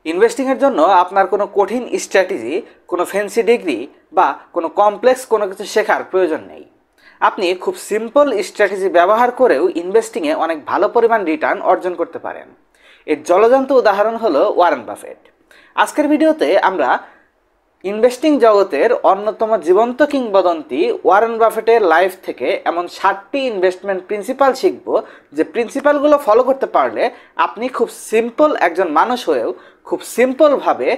Investing এর জন্য আপনার কোনো কঠিন স্ট্র্যাটেজি, কোনো ফ্যান্সি ডিগ্রি বা কোনো কমপ্লেক্স কোনো কিছু শেখার প্রয়োজন নেই। আপনি খুব সিম্পল স্ট্র্যাটেজি ব্যবহার করেও ইনভেস্টিংয়ে অনেক ভালো পরিমাণ রিটার্ন অর্জন করতে পারেন। এর জলজান্ত উদাহরণ হলো ওয়ারেন বাফেট। আজকের ভিডিওতে আমরা ইনভেস্টিং জগতের অন্যতম জীবন্ত কিংবদন্তি ওয়ারেন বাফেটের লাইফ থেকে এমন 7টি ইনভেস্টমেন্ট প্রিন্সিপাল শিখব, যে প্রিন্সিপালগুলো ফলো করতে পারলে আপনি খুব সিম্পল একজন মানুষ হয়েও খুব সিম্পলভাবে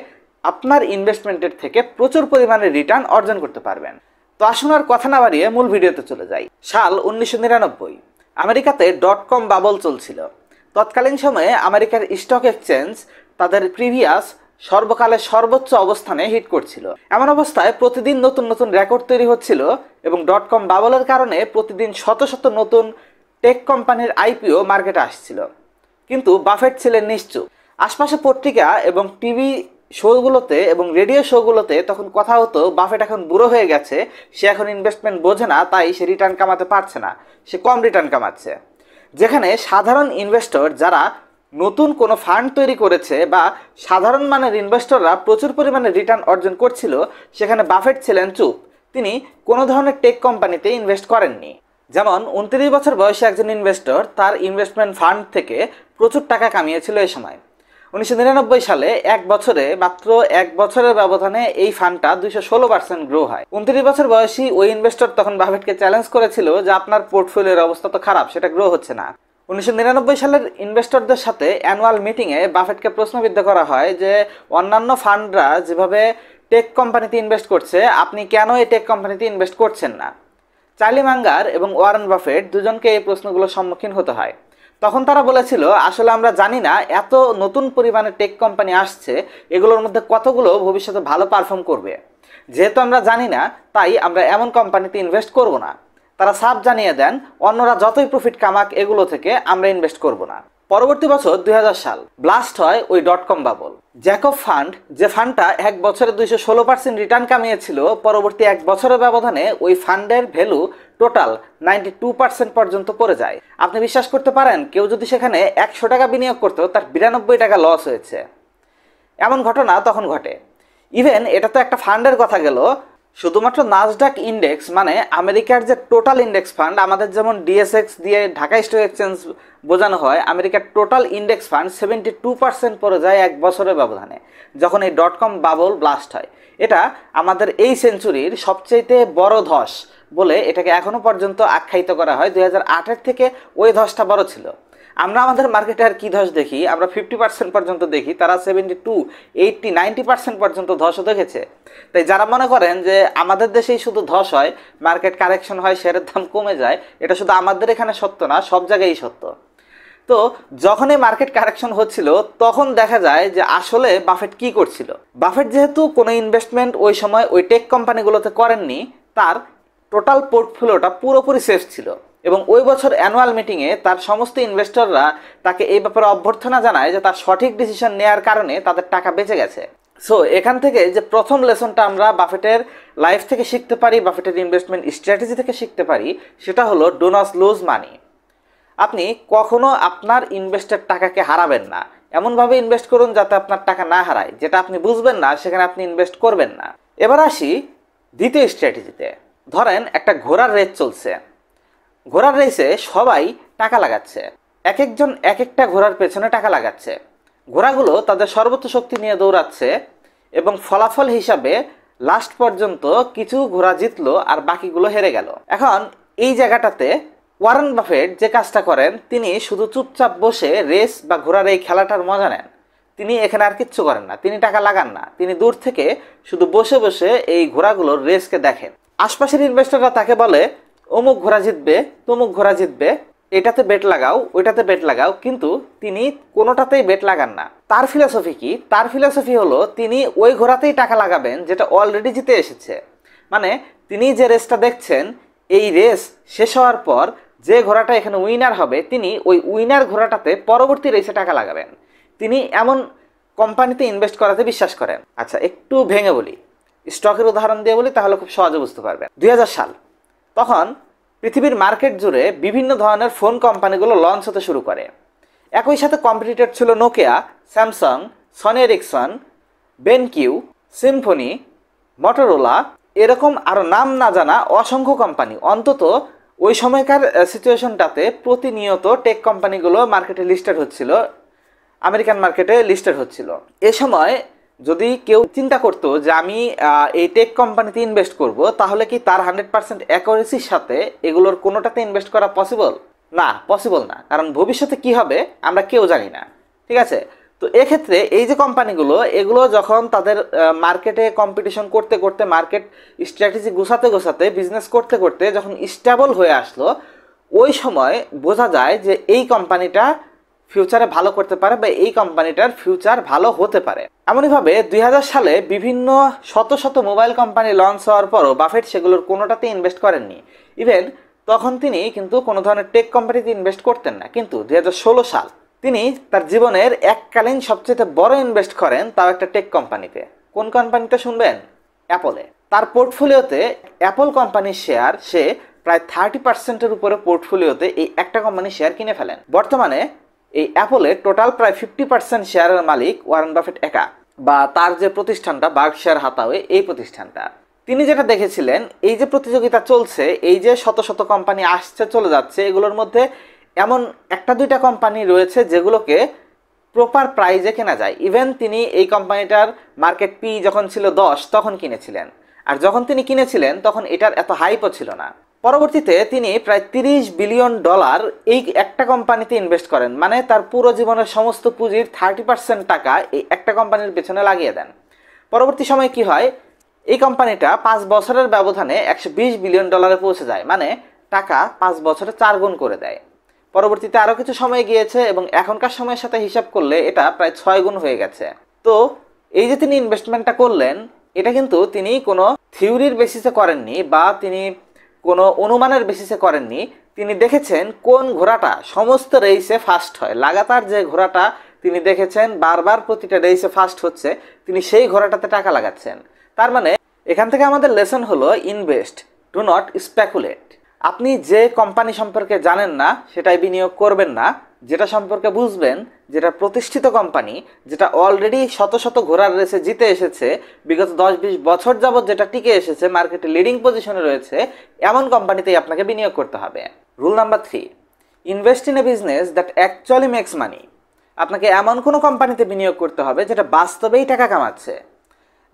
আপনার ইনভেস্টমেন্টের থেকে প্রচুর পরিমাণে রিটার্ন অর্জন করতে পারবেন। তো আসুন আর কথা না বাড়িয়ে মূল ভিডিওতে চলে যাই। সাল 1999, আমেরিকাতে .com বাবল চলছিল। তৎকালীন সময়ে আমেরিকার স্টক এক্সচেঞ্জ তাদের প্রিভিয়াস সর্বকালের সর্বোচ্চ অবস্থানে হিট করছিল। এমন অবস্থায় প্রতিদিন নতুন নতুন রেকর্ড তৈরি হচ্ছিল এবং .com বাবলের কারণে প্রতিদিন শত শত নতুন টেক কোম্পানির আইপিও মার্কেটে আসছিল। কিন্তু বাফেট ছিলেন নিশ্চুপ। আশপাশে পত্রিকা এবং টিভি শোগুলোতে এবং রেডিও শোগুলোতে তখন কথা হতো বাফেট এখন বুড়ো হয়ে গেছে, সে এখন ইনভেস্টমেন্ট বোঝে না, তাই সে রিটার্ন কামাতে পারছে না, সে কম রিটার্ন কামাচ্ছে। যেখানে সাধারণ ইনভেস্টর যারা নতুন কোনো ফান্ড তৈরি করেছে বা সাধারণ মানের ইনভেস্টররা প্রচুর পরিমাণে রিটার্ন অর্জন করছিল, সেখানে বাফেট ছিলেন চুপ। তিনি কোনো ধরনের টেক কোম্পানিতে ইনভেস্ট করেননি। যেমন 29 বছর বয়সী একজন ইনভেস্টর তার ইনভেস্টমেন্ট ফান্ড থেকে প্রচুর টাকা কামিয়েছিল এই সময়। 1999 সালে মাত্র এক বছরের ব্যবধানে এই ফান্ডটা 216% গ্রো হয়। 29 বছর বয়সী ওই ইনভেস্টর তখন বাফেটকে চ্যালেঞ্জ করেছিল যে আপনার পোর্টফোলিওর অবস্থা তো খারাপ, সেটা গ্রো হচ্ছে না। 1999 সালের ইনভেস্টরদের সাথে অ্যানুয়াল মিটিংয়ে বাফেটকে প্রশ্নবিদ্ধ করা হয় যে অন্যান্য ফান্ডরা যেভাবে টেক কোম্পানিতে ইনভেস্ট করছে, আপনি কেন এই টেক কোম্পানিতে ইনভেস্ট করছেন না? চার্লি মাঙ্গার এবং ওয়ারেন বাফেট দুজনকে এই প্রশ্নগুলোর সম্মুখীন হতে হয়। তখন তারা বলেছিল, আসলে আমরা জানি না এত নতুন পরিমাণে টেক কোম্পানি আসছে, এগুলোর মধ্যে কতগুলো ভবিষ্যতে ভালো পারফর্ম করবে। যেহেতু আমরা জানি না, তাই আমরা এমন কোম্পানিতে ইনভেস্ট করব না। তারা সাফ জানিয়ে দেন, অন্যরা যতই প্রফিট কামাক এগুলো থেকে আমরা ইনভেস্ট করব না। পরবর্তী বছর 2000 সাল, ব্লাস্ট হয় ওই .com বাবল। জ্যাকব ফান্ড, যে ফান্ডটা এক বছরে 216% রিটার্ন কামিয়েছিল, পরবর্তী এক বছরের ব্যবধানে ওই ফান্ডের ভ্যালু টোটাল 92% পর্যন্ত পড়ে যায়। আপনি বিশ্বাস করতে পারেন, কেউ যদি সেখানে 100 টাকা বিনিয়োগ করতো, তার 92 টাকা লস হয়েছে। এমন ঘটনা তখন ঘটে। ইভেন এটা তো একটা ফান্ডের কথা গেল, শুধুমাত্র নাসডাক ইন্ডেক্স মানে আমেরিকার যে টোটাল ইন্ডেক্স ফান্ড, আমাদের যেমন ডিএসএক্স দিয়ে ঢাকা স্টক এক্সচেঞ্জ বোঝানো হয়, আমেরিকার টোটাল ইন্ডেক্স ফান্ড 72% পড়ে যায় এক বছরের ব্যবধানে, যখন এই .com বাবল ব্লাস্ট হয়। এটা আমাদের এই সেঞ্চুরির সবচেয়ে বড় ধস বলে এটাকে এখনো পর্যন্ত আখ্যায়িত করা হয়। 2008 থেকে ওই ধসটা বড় ছিল। আমরা আমাদের মার্কেটে আর কি ধস দেখি, আমরা 50% পর্যন্ত দেখি, তারা 72, 80, 90% পর্যন্ত ধসও দেখেছে। তাই যারা মনে করেন যে আমাদের দেশেই শুধু ধস হয়, মার্কেট কারেকশন হয়, শেয়ারের দাম কমে যায়, এটা শুধু আমাদের এখানে সত্য না, সব জায়গায়ই সত্য। তো যখন এই মার্কেট কারেকশন হচ্ছিল, তখন দেখা যায় যে আসলে বাফেট কি করছিল। বাফেট যেহেতু কোনো ইনভেস্টমেন্ট ওই সময় ওই টেক কোম্পানিগুলোতে করেননি, তার টোটাল পোর্টফোলিওটা পুরোপুরি সেফ ছিল। এবং ওই বছর অ্যানুয়াল মিটিংয়ে তার সমস্ত ইনভেস্টররা তাকে এই ব্যাপারে অভ্যর্থনা জানায় যে তার সঠিক ডিসিশন নেওয়ার কারণে তাদের টাকা বেঁচে গেছে। সো এখান থেকে যে প্রথম লেসনটা আমরা বাফেটের লাইফ থেকে শিখতে পারি, বাফেটের ইনভেস্টমেন্ট স্ট্র্যাটেজি থেকে শিখতে পারি, সেটা হলো ডো নট লুজ মানি। আপনি কখনো আপনার ইনভেস্টের টাকাকে হারাবেন না। এমনভাবে ইনভেস্ট করুন যাতে আপনার টাকা না হারায়। যেটা আপনি বুঝবেন না, সেখানে আপনি ইনভেস্ট করবেন না। এবার আসি দ্বিতীয় স্ট্র্যাটেজিতে। ধরেন একটা ঘোড়ার রেস চলছে। ঘোড়ার রেসে সবাই টাকা লাগাচ্ছে, এক একজন এক একটা ঘোড়ার পেছনে টাকা লাগাচ্ছে। ঘোড়াগুলো তাদের সর্বোচ্চ শক্তি নিয়ে দৌড়াচ্ছে এবং ফলাফল হিসাবে লাস্ট পর্যন্ত কিছু ঘোড়া জিতলো আর বাকিগুলো হেরে গেল। এখন এই জায়গাটাতে ওয়ারেন বাফেট যে কাজটা করেন, তিনি শুধু চুপচাপ বসে রেস বা ঘোড়ার এই খেলাটার মজা নেন। তিনি এখানে আর কিচ্ছু করেন না, তিনি টাকা লাগান না, তিনি দূর থেকে শুধু বসে বসে এই ঘোড়াগুলোর রেসকে দেখেন। আশপাশের ইনভেস্টররা তাকে বলে, অমুক ঘোড়া জিতবে, তমুক ঘোড়া জিতবে, এটাতে বেট লাগাও, ওইটাতে বেট লাগাও, কিন্তু তিনি কোনোটাতেই বেট লাগান না। তার ফিলসফি কি? তার ফিলসফি হলো তিনি ওই ঘোড়াতেই টাকা লাগাবেন যেটা অলরেডি জিতে এসেছে। মানে তিনি যে রেসটা দেখছেন, এই রেস শেষ হওয়ার পর যে ঘোড়াটা এখানে উইনার হবে, তিনি ওই উইনার ঘোড়াটাতে পরবর্তী রেসে টাকা লাগাবেন। তিনি এমন কোম্পানিতে ইনভেস্ট করাতে বিশ্বাস করেন। আচ্ছা, একটু ভেঙে বলি, স্টকের উদাহরণ দিয়ে বলি, তাহলে খুব সহজে বুঝতে পারবেন। 2000 সাল, তখন পৃথিবীর মার্কেট জুড়ে বিভিন্ন ধরনের ফোন কোম্পানিগুলো লঞ্চ হতে শুরু করে। একই সাথে কম্পিটিটর ছিল Nokia, Samsung, Sony Ericsson, BenQ, Symphony, Motorola, এরকম আরও নাম না জানা অসংখ্য কোম্পানি, অন্তত ওই সময়কার সিচুয়েশনটাতে প্রতিনিয়ত টেক কোম্পানিগুলো মার্কেটে লিস্টেড হচ্ছিল, আমেরিকান মার্কেটে লিস্টেড হচ্ছিল। এ সময় যদি কেউ চিন্তা করতো যে আমি এই টেক কোম্পানিতে ইনভেস্ট করব, তাহলে কি তার 100% অ্যাকুরেসির সাথে এগুলোর কোনোটাতে ইনভেস্ট করা পসিবল? না, পসিবল না, কারণ ভবিষ্যতে কি হবে আমরা কেউ জানি না। ঠিক আছে, তো এক্ষেত্রে এই যে কোম্পানিগুলো, এগুলো যখন তাদের মার্কেটে কম্পিটিশন করতে করতে, মার্কেট স্ট্র্যাটেজি গোছাতে গোছাতে, বিজনেস করতে করতে যখন স্টেবল হয়ে আসলো, ওই সময় বোঝা যায় যে এই কোম্পানিটা ফিউচারে ভালো করতে পারে বা এই কোম্পানিটার ফিউচার ভালো হতে পারে। এমনইভাবে 2000 সালে বিভিন্ন শত শত মোবাইল কোম্পানি লঞ্চ হওয়ার পরও বাফেট সেগুলোর কোনোটাতে ইনভেস্ট করেননি। ইভেন তখন তিনি কিন্তু কোনো ধরনের টেক কোম্পানিতে ইনভেস্ট করতেন না, কিন্তু 2016 সাল তিনি তার জীবনের এককালীন সবচেয়ে বড় ইনভেস্ট করেন, তাও একটা টেক কোম্পানিতে। কোন কোম্পানিতে শুনবেন? অ্যাপলে। তার পোর্টফোলিওতে অ্যাপল কোম্পানির শেয়ার সে প্রায় 30%-এর উপরে পোর্টফোলিওতে এই একটা কোম্পানির শেয়ার কিনে ফেলেন। বর্তমানে এই অ্যাপলে টোটাল প্রায় 50% শেয়ারের মালিক ওয়ারেন বাফেট একা, বা তার যে প্রতিষ্ঠানটা বার্কশায়ার হাথাওয়ে, এই প্রতিষ্ঠানটা। তিনি যেটা দেখেছিলেন, এই যে প্রতিযোগিতা চলছে, এই যে শত শত কোম্পানি আসছে চলে যাচ্ছে, এগুলোর মধ্যে এমন একটা দুইটা কোম্পানি রয়েছে যেগুলোকে প্রপার প্রাইজে কেনা যায়। ইভেন তিনি এই কোম্পানিটার মার্কেট পি যখন ছিল 10 তখন কিনেছিলেন, আর যখন তিনি কিনেছিলেন তখন এটার এত হাইপও ছিল না। পরবর্তীতে তিনি প্রায় $30 বিলিয়ন এই একটা কোম্পানিতে ইনভেস্ট করেন, মানে তার পুরো জীবনের সমস্ত পুঁজির 30% টাকা এই একটা কোম্পানির পেছনে লাগিয়ে দেন। পরবর্তী সময়ে কি হয়, এই কোম্পানিটা 5 বছরের ব্যবধানে $120 বিলিয়ন পৌঁছে যায়, মানে টাকা 5 বছরে 4 গুণ করে দেয়। পরবর্তীতে আরও কিছু সময় গিয়েছে এবং এখনকার সময়ের সাথে হিসাব করলে এটা প্রায় 6 গুণ হয়ে গেছে। তো এই যে তিনি ইনভেস্টমেন্টটা করলেন, এটা কিন্তু তিনি কোনো থিওরির বেসিসে করেননি বা তিনি কোনো অনুমানের বেসিসে করেননি। তিনি দেখেছেন কোন ঘোড়াটা সমস্ত রেসে ফার্স্ট হয়, লাগাতার যে ঘোড়াটা তিনি দেখেছেন বারবার প্রতিটা রেসে ফার্স্ট হচ্ছে, তিনি সেই ঘোড়াটাতে টাকা লাগাচ্ছেন। তার মানে এখান থেকে আমাদের লেসন হলো, ইনভেস্ট, ডু নট স্পেকুলেট। আপনি যে কোম্পানি সম্পর্কে জানেন না সেটাই বিনিয়োগ করবেন না, যেটা সম্পর্কে বুঝবেন, যেটা প্রতিষ্ঠিত কোম্পানি, যেটা অলরেডি শত শত ঘোড়ার রেসে জিতে এসেছে, বিগত 10-20 বছর যাবৎ যেটা টিকে এসেছে, মার্কেটে লিডিং পজিশনে রয়েছে, এমন কোম্পানিতেই আপনাকে বিনিয়োগ করতে হবে। Rule number 3, invest in a business that actually makes money. আপনাকে এমন কোনো কোম্পানিতে বিনিয়োগ করতে হবে যেটা বাস্তবেই টাকা কামাচ্ছে।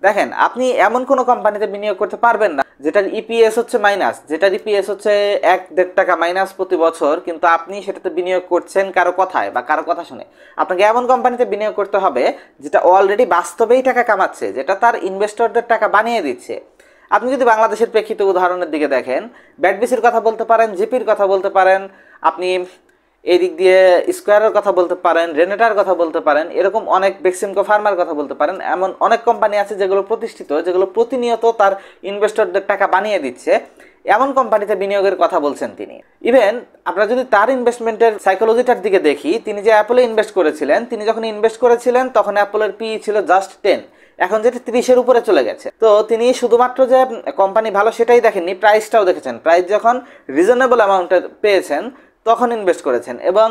দেখেন, আপনি এমন কোনো কোম্পানিতে বিনিয়োগ করতে পারবেন না যেটার ইপিএস হচ্ছে মাইনাস, যেটার ইপিএস হচ্ছে 1-1.5 টাকা মাইনাস প্রতি বছর, কিন্তু আপনি সেটাতে বিনিয়োগ করছেন কারো কথায় বা কারো কথা শুনে। আপনাকে এমন কোম্পানিতে বিনিয়োগ করতে হবে যেটা অলরেডি বাস্তবেই টাকা কামাচ্ছে, যেটা তার ইনভেস্টরদের টাকা বানিয়ে দিচ্ছে। আপনি যদি বাংলাদেশের প্রেক্ষিতে উদাহরণের দিকে দেখেন, ব্যাটবিসির কথা বলতে পারেন, জিপির কথা বলতে পারেন, আপনি এই দিক দিয়ে স্কোয়ারের কথা বলতে পারেন, রেনেটার কথা বলতে পারেন, এরকম অনেক বেক্সিমকো ফার্মার কথা বলতে পারেন। এমন অনেক কোম্পানি আছে যেগুলো প্রতিষ্ঠিত, যেগুলো প্রতিনিয়ত তার ইনভেস্টরদের টাকা বানিয়ে দিচ্ছে, এমন কোম্পানিতে বিনিয়োগের কথা বলছেন তিনি। ইভেন আমরা যদি তার ইনভেস্টমেন্টের সাইকোলজিটার দিকে দেখি, তিনি যে অ্যাপলে ইনভেস্ট করেছিলেন, তিনি যখন ইনভেস্ট করেছিলেন তখন অ্যাপলের পি ছিল জাস্ট 10, এখন যেটা 30-এর উপরে চলে গেছে। তো তিনি শুধুমাত্র যে কোম্পানি ভালো সেটাই দেখেননি, প্রাইসটাও দেখেছেন। প্রাইস যখন রিজনেবল অ্যামাউন্টে পেয়েছেন তখন ইনভেস্ট করেছেন, এবং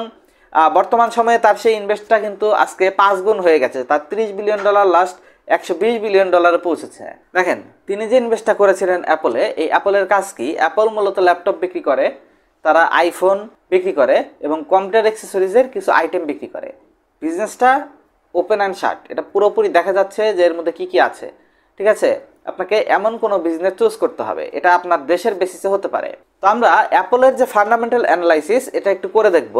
বর্তমান সময়ে তার সেই ইনভেস্টটা কিন্তু আজকে 5 গুণ হয়ে গেছে। তার $30 বিলিয়ন লাস্ট $120 বিলিয়ন পৌঁছেছে। দেখেন, তিনি যে ইনভেস্টটা করেছিলেন অ্যাপলে, এই অ্যাপলের কাজ কি? অ্যাপল মূলত ল্যাপটপ বিক্রি করে, তারা আইফোন বিক্রি করে এবং কম্পিউটার অ্যাক্সেসরিজের কিছু আইটেম বিক্রি করে। বিজনেসটা ওপেন অ্যান্ড শার্ট, এটা পুরোপুরি দেখা যাচ্ছে যে এর মধ্যে কী কী আছে। ঠিক আছে, আপনাকে এমন কোনো বিজনেস চুজ করতে হবে, এটা আপনার দেশের বেসিসে হতে পারে। তো আমরা অ্যাপলের যে ফান্ডামেন্টাল অ্যানালাইসিস, এটা একটু করে দেখব।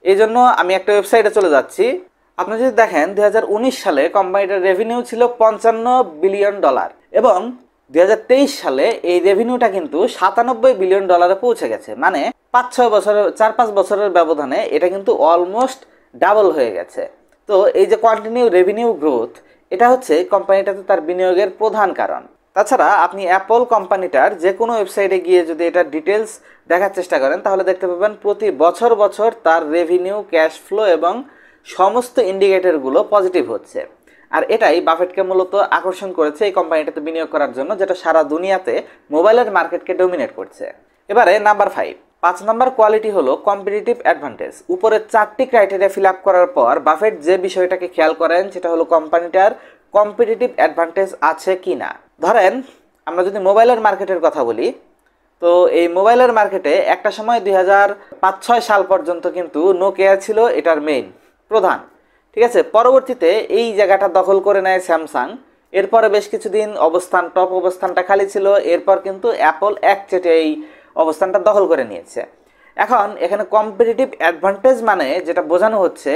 এই জন্য আমি একটা ওয়েবসাইটে চলে যাচ্ছি। আপনি যদি দেখেন 2019 সালে কোম্পানিটার রেভিনিউ ছিল $55 বিলিয়ন, এবং 2023 সালে এই রেভিনিউটা কিন্তু $97 বিলিয়ন পৌঁছে গেছে। মানে 4-5 বছরের ব্যবধানে এটা কিন্তু অলমোস্ট ডাবল হয়ে গেছে। তো এই যে কন্টিনিউ রেভিনিউ গ্রোথ, এটা হচ্ছে কোম্পানিটাতে তার বিনিয়োগের প্রধান কারণ। তাছাড়া আপনি অ্যাপল কোম্পানিটার যে কোনো ওয়েবসাইটে গিয়ে যদি এটার ডিটেলস দেখার চেষ্টা করেন, তাহলে দেখতে পাবেন প্রতি বছর তার রেভিনিউ, ক্যাশ ফ্লো এবং সমস্ত ইন্ডিকেটরগুলো পজিটিভ হচ্ছে। আর এটাই বাফেটকে মূলত আকর্ষণ করেছে এই কোম্পানিটাতে বিনিয়োগ করার জন্য, যেটা সারা দুনিয়াতে মোবাইলের মার্কেটকে ডমিনেট করছে। এবারে নাম্বার 5, 5 নম্বর কোয়ালিটি হলো কম্পিটিটিভ অ্যাডভান্টেজ। উপরের 4টি ক্রাইটেরিয়া ফিল আপ করার পর বাফেট যে বিষয়টাকে খেয়াল করেন সেটা হলো কোম্পানিটার কম্পিটিটিভ অ্যাডভান্টেজ আছে কি না। ধরেন আমরা যদি মোবাইলের মার্কেটের কথা বলি, তো এই মোবাইলের মার্কেটে একটা সময় 2005-06 সাল পর্যন্ত কিন্তু নোকিয়া ছিল এটার মেইন প্রধান, ঠিক আছে। পরবর্তীতে এই জায়গাটা দখল করে নেয় স্যামসাং। এরপরে বেশ কিছুদিন টপ অবস্থানটা খালি ছিল, এরপর কিন্তু অ্যাপল একচেটে এই অবস্থানটা দখল করে নিয়েছে। এখন এখানে কম্পিটিটিভ অ্যাডভান্টেজ মানে যেটা বোঝানো হচ্ছে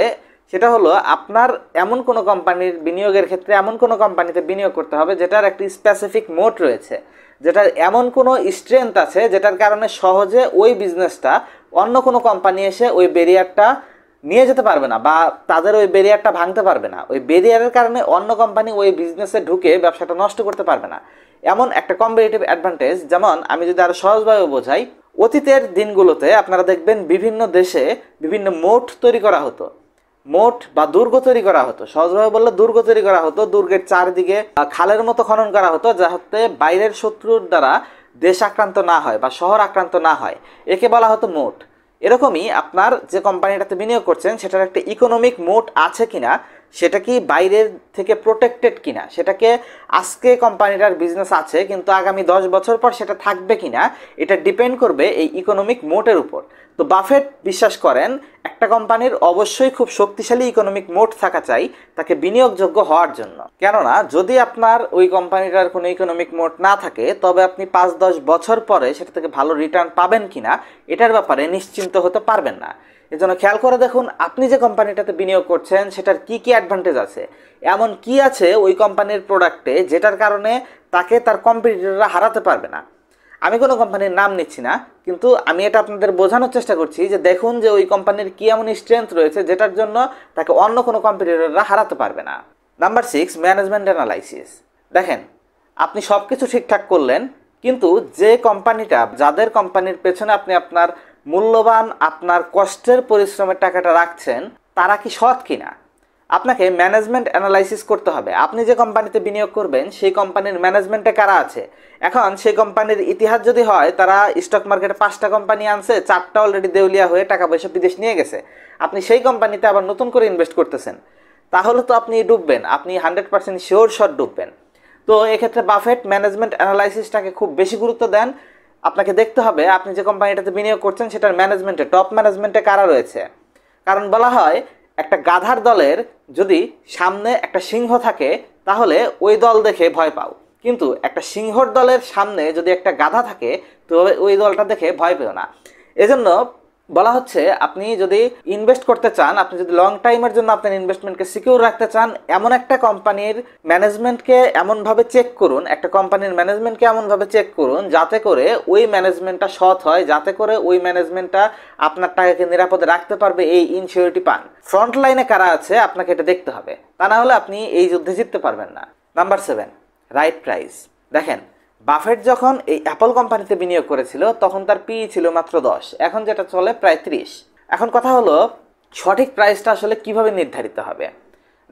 সেটা হলো আপনার এমন কোনো কোম্পানির বিনিয়োগের ক্ষেত্রে এমন কোনো কোম্পানিতে বিনিয়োগ করতে হবে যেটার একটি স্পেসিফিক মোড রয়েছে, যেটার এমন কোনো স্ট্রেংথ আছে যেটার কারণে সহজে ওই বিজনেসটা অন্য কোনো কোম্পানি এসে ওই ব্যারিয়ারটা নিয়ে যেতে পারবে না বা তাদের ওই ব্যারিয়ারটা ভাঙতে পারবে না। ওই ব্যারিয়ারের কারণে অন্য কোম্পানি ওই বিজনেসে ঢুকে ব্যবসাটা নষ্ট করতে পারবে না, এমন একটা কম্পিটিটিভ অ্যাডভান্টেজ। যেমন আমি যদি আরও সহজভাবে বোঝাই, অতীতের দিনগুলোতে আপনারা দেখবেন বিভিন্ন দেশে বিভিন্ন মোট তৈরি করা হতো, মোট বা দুর্গ তৈরি করা হতো। সহজভাবে বললে দুর্গ তৈরি করা হতো, দুর্গের চারদিকে খালের মতো খনন করা হতো যাতে বাইরের শত্রুর দ্বারা দেশ আক্রান্ত না হয় বা শহর আক্রান্ত না হয়, একে বলা হতো মোট। এরকমই আপনার যে কোম্পানিটাতে বিনিয়োগ করছেন সেটার একটা ইকোনমিক মোট আছে কিনা, সেটা কি বাইরের থেকে প্রোটেক্টেড কিনা, সেটাকে আজকে কোম্পানিটার বিজনেস আছে কিন্তু আগামী 10 বছর পর সেটা থাকবে কিনা, এটা ডিপেন্ড করবে এই ইকোনমিক মোটের উপর। তো বাফেট বিশ্বাস করেন একটা কোম্পানির অবশ্যই খুব শক্তিশালী ইকোনমিক মোট থাকা চাই তাকে বিনিয়োগযোগ্য হওয়ার জন্য। কেননা যদি আপনার ওই কোম্পানিটার কোনো ইকোনমিক মোট না থাকে তবে আপনি 5-10 বছর পরে সেটা থেকে ভালো রিটার্ন পাবেন কিনা এটার ব্যাপারে নিশ্চিন্ত হতে পারবেন না। এজন্য খেয়াল করে দেখুন আপনি যে কোম্পানিটাতে বিনিয়োগ করছেন সেটার কি কি অ্যাডভান্টেজ আছে, এমন কি আছে ওই কোম্পানির প্রোডাক্টে যেটার কারণে তাকে তার কম্পিটিটররা হারাতে পারবে না। আমি কোনো কোম্পানির নাম নিচ্ছি না, কিন্তু আমি এটা আপনাদের বোঝানোর চেষ্টা করছি যে দেখুন যে ওই কোম্পানির কি এমন স্ট্রেংথ রয়েছে যেটার জন্য তাকে অন্য কোনো কম্পিটিটররা হারাতে পারবে না। Number 6, management analysis. দেখেন আপনি সব কিছু ঠিকঠাক করলেন, কিন্তু যে কোম্পানিটা যাদের কোম্পানির পেছনে আপনি আপনার মূল্যবান আপনার কষ্টের পরিশ্রমের টাকাটা রাখছেন তারা কি সৎ কিনা, আপনাকে ম্যানেজমেন্ট অ্যানালাইসিস করতে হবে। আপনি যে কোম্পানিতে বিনিয়োগ করবেন সেই কোম্পানির ম্যানেজমেন্টে কারা আছে। এখন সেই কোম্পানির ইতিহাস যদি হয় তারা স্টক মার্কেটে 5টা কোম্পানি আনছে, 4টা অলরেডি দেউলিয়া হয়ে টাকা পয়সা বিদেশ নিয়ে গেছে, আপনি সেই কোম্পানিতে আবার নতুন করে ইনভেস্ট করতেছেন, তাহলে তো আপনি ডুববেন, আপনি 100% শিওর শট ডুববেন। তো এক্ষেত্রে বাফেট ম্যানেজমেন্ট অ্যানালাইসিসটাকে খুব বেশি গুরুত্ব দেন। আপনাকে দেখতে হবে আপনি যে কোম্পানিটাতে বিনিয়োগ করছেন সেটার ম্যানেজমেন্টে টপ ম্যানেজমেন্টে কারা রয়েছে। কারণ বলা হয় একটা গাধার দলের যদি সামনে একটা সিংহ থাকে তাহলে ওই দল দেখে ভয় পাও, কিন্তু একটা সিংহর দলের সামনে যদি একটা গাধা থাকে তবে ওই দলটা দেখে ভয় পেও না। এজন্য বলা হচ্ছে আপনি যদি ইনভেস্ট করতে চান, আপনি যদি লং টাইমের জন্য আপনার ইনভেস্টমেন্টকে সিকিউর রাখতে চান, এমন একটা কোম্পানির ম্যানেজমেন্টকে এমনভাবে চেক করুন, একটা কোম্পানির ম্যানেজমেন্টকে এমনভাবে চেক করুন যাতে করে ওই ম্যানেজমেন্টটা সৎ হয়, যাতে করে ওই ম্যানেজমেন্টটা আপনার টাকাকে নিরাপদে রাখতে পারবে, এই ইনসিওরিটি পান। ফ্রন্ট লাইনে কারা আছে আপনাকে এটা দেখতে হবে, তা না হলে আপনি এই যুদ্ধে জিততে পারবেন না। Number 7, right price. দেখেন বাফেট যখন এই অ্যাপল কোম্পানিতে বিনিয়োগ করেছিল তখন তার পি ছিল মাত্র 10, এখন যেটা চলে প্রায় 30। এখন কথা হলো সঠিক প্রাইসটা আসলে কিভাবে নির্ধারিত হবে।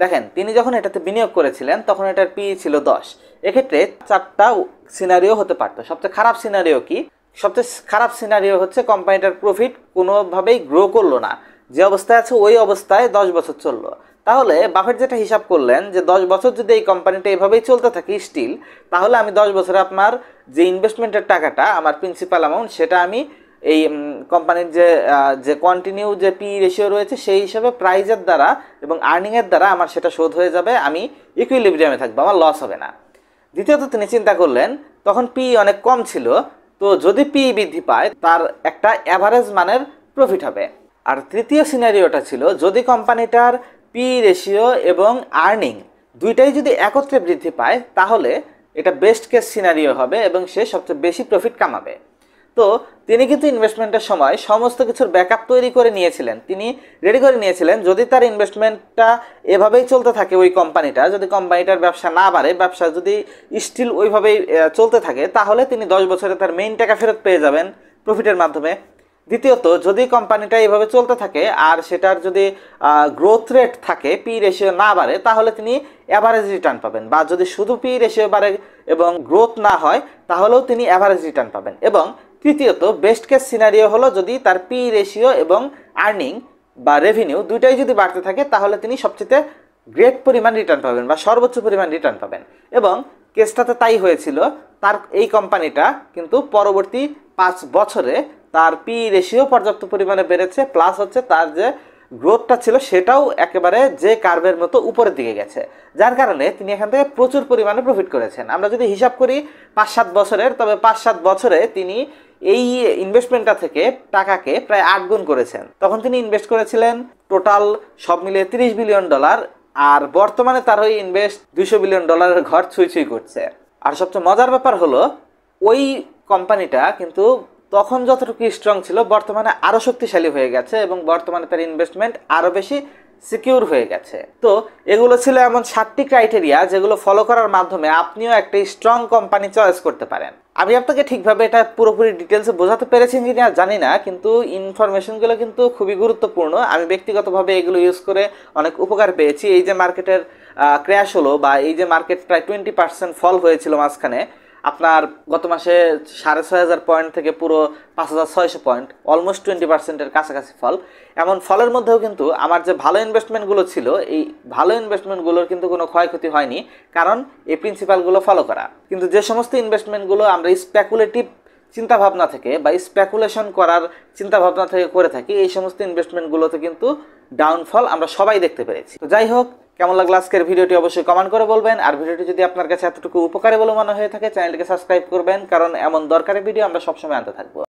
দেখেন তিনি যখন এটাতে বিনিয়োগ করেছিলেন তখন এটার পি ছিল 10। এক্ষেত্রে 4টা সিনারিও হতে পারত। সবচেয়ে খারাপ সিনারিও কি? সবচেয়ে খারাপ সিনারিও হচ্ছে কোম্পানিটার প্রফিট কোনোভাবেই গ্রো করলো না, যে অবস্থায় আছে ওই অবস্থায় 10 বছর চললো। তাহলে বাফেট যেটা হিসাব করলেন যে 10 বছর যদি এই কোম্পানিটা এভাবেই চলতে থাকে স্টিল, তাহলে আমি 10 বছরে আপনার যে ইনভেস্টমেন্টের টাকাটা আমার প্রিন্সিপাল অ্যামাউন্ট সেটা আমি এই কোম্পানির যে কন্টিনিউ যে পি রেশিও রয়েছে সেই হিসাবে প্রাইজের দ্বারা এবং আর্নিংয়ের দ্বারা আমার সেটা শোধ হয়ে যাবে, আমি ইকুইলিব্রিয়ামে থাকবো, আমার লস হবে না। দ্বিতীয়ত তিনি চিন্তা করলেন তখন পি অনেক কম ছিল, তো যদি পি বৃদ্ধি পায় তার একটা অ্যাভারেজ মানের প্রফিট হবে। আর তৃতীয় সিনারিওটা ছিল যদি কোম্পানিটার পি রেশিও এবং আর্নিং দুইটাই যদি একত্রে বৃদ্ধি পায় তাহলে এটা বেস্ট কেস সিনারিও হবে এবং সে সবচেয়ে বেশি প্রফিট কামাবে। তো তিনি কিন্তু ইনভেস্টমেন্টের সময় সমস্ত কিছুর ব্যাকআপ তৈরি করে নিয়েছিলেন, তিনি রেডি করে নিয়েছিলেন যদি তার ইনভেস্টমেন্টটা এভাবেই চলতে থাকে, ওই কোম্পানিটা যদি কোম্পানিটার ব্যবসা না বাড়ে, ব্যবসা যদি স্টিল ওইভাবেই চলতে থাকে, তাহলে তিনি 10 বছরে তার মেইন টাকা ফেরত পেয়ে যাবেন প্রফিটের মাধ্যমে। দ্বিতীয়ত যদি কোম্পানিটা এইভাবে চলতে থাকে আর সেটার যদি গ্রোথ রেট থাকে, পি রেশিও না বাড়ে, তাহলে তিনি অ্যাভারেজ রিটার্ন পাবেন, বা যদি শুধু পি রেশিও বাড়ে এবং গ্রোথ না হয় তাহলেও তিনি অ্যাভারেজ রিটার্ন পাবেন। এবং তৃতীয়ত বেস্ট কেস সিনারিও হলো যদি তার পি রেশিও এবং আর্নিং বা রেভিনিউ দুইটাই যদি বাড়তে থাকে তাহলে তিনি সবচেয়ে গ্রেট পরিমাণ রিটার্ন পাবেন বা সর্বোচ্চ পরিমাণ রিটার্ন পাবেন। এবং কেসটাতে তাই হয়েছিল, তার এই কোম্পানিটা কিন্তু পরবর্তী 5 বছরে তার পি রেশিও পর্যাপ্ত পরিমাণে বেড়েছে, প্লাস হচ্ছে তার যে গ্রোথটা ছিল সেটাও একেবারে যে কার্ভের মতো উপরের দিকে গেছে, যার কারণে তিনি এখান থেকে প্রচুর পরিমাণে প্রফিট করেছেন। আমরা যদি হিসাব করি 5-7 বছরের, তবে 5-7 বছরে তিনি এই ইনভেস্টমেন্টটা থেকে টাকাকে প্রায় 8 গুণ করেছেন। তখন তিনি ইনভেস্ট করেছিলেন টোটাল সব মিলিয়ে $30 বিলিয়ন, আর বর্তমানে তার ওই ইনভেস্ট $200 বিলিয়ন ঘর ছুঁই করছে। আর সবচেয়ে মজার ব্যাপার হলো ওই কোম্পানিটা কিন্তু তখন যতটুকু স্ট্রং ছিল বর্তমানে আরও শক্তিশালী হয়ে গেছে এবং বর্তমানে তার ইনভেস্টমেন্ট আরও বেশি সিকিউর হয়ে গেছে। তো এগুলো ছিল এমন 7টি ক্রাইটেরিয়া যেগুলো ফলো করার মাধ্যমে আপনিও একটা স্ট্রং কোম্পানি চয়েস করতে পারেন। আমি আপনাকে ঠিকভাবে এটা পুরোপুরি ডিটেলসে বোঝাতে পেরেছি কিনা জানি না, কিন্তু ইনফরমেশনগুলো কিন্তু খুবই গুরুত্বপূর্ণ। আমি ব্যক্তিগতভাবে এগুলো ইউজ করে অনেক উপকার পেয়েছি। এই যে মার্কেটের ক্র্যাশ হলো বা এই যে মার্কেট প্রায় 20% ফল হয়েছিল মাঝখানে, আপনার গত মাসে 6,500 পয়েন্ট থেকে পুরো 5,600 পয়েন্ট, অলমোস্ট 20%-এর কাছাকাছি ফল। এমন ফলের মধ্যেও কিন্তু আমার যে ভালো ইনভেস্টমেন্টগুলো ছিল, এই ভালো ইনভেস্টমেন্টগুলোর কিন্তু কোনো ক্ষয়ক্ষতি হয়নি, কারণ এই প্রিন্সিপালগুলো ফলো করা। কিন্তু যে সমস্ত ইনভেস্টমেন্টগুলো আমরা স্পেকুলেটিভ চিন্তাভাবনা থেকে বা স্পেকুলেশন করার চিন্তাভাবনা থেকে করে থাকি, এই সমস্ত ইনভেস্টমেন্টগুলোতে কিন্তু ডাউনফল আমরা সবাই দেখতে পেরেছি। তো যাই হোক, কেমন লাগলো আজকের ভিডিওটি অবশ্যই কমেন্ট করে বলবেন। আর ভিডিওটি যদি আপনার কাছে এতটুকু উপকারী বলে মনে হয়ে থাকে, চ্যানেলটিকে সাবস্ক্রাইব করবেন, কারণ এমন দরকারি ভিডিও আমরা সবসময় আনতে থাকবো।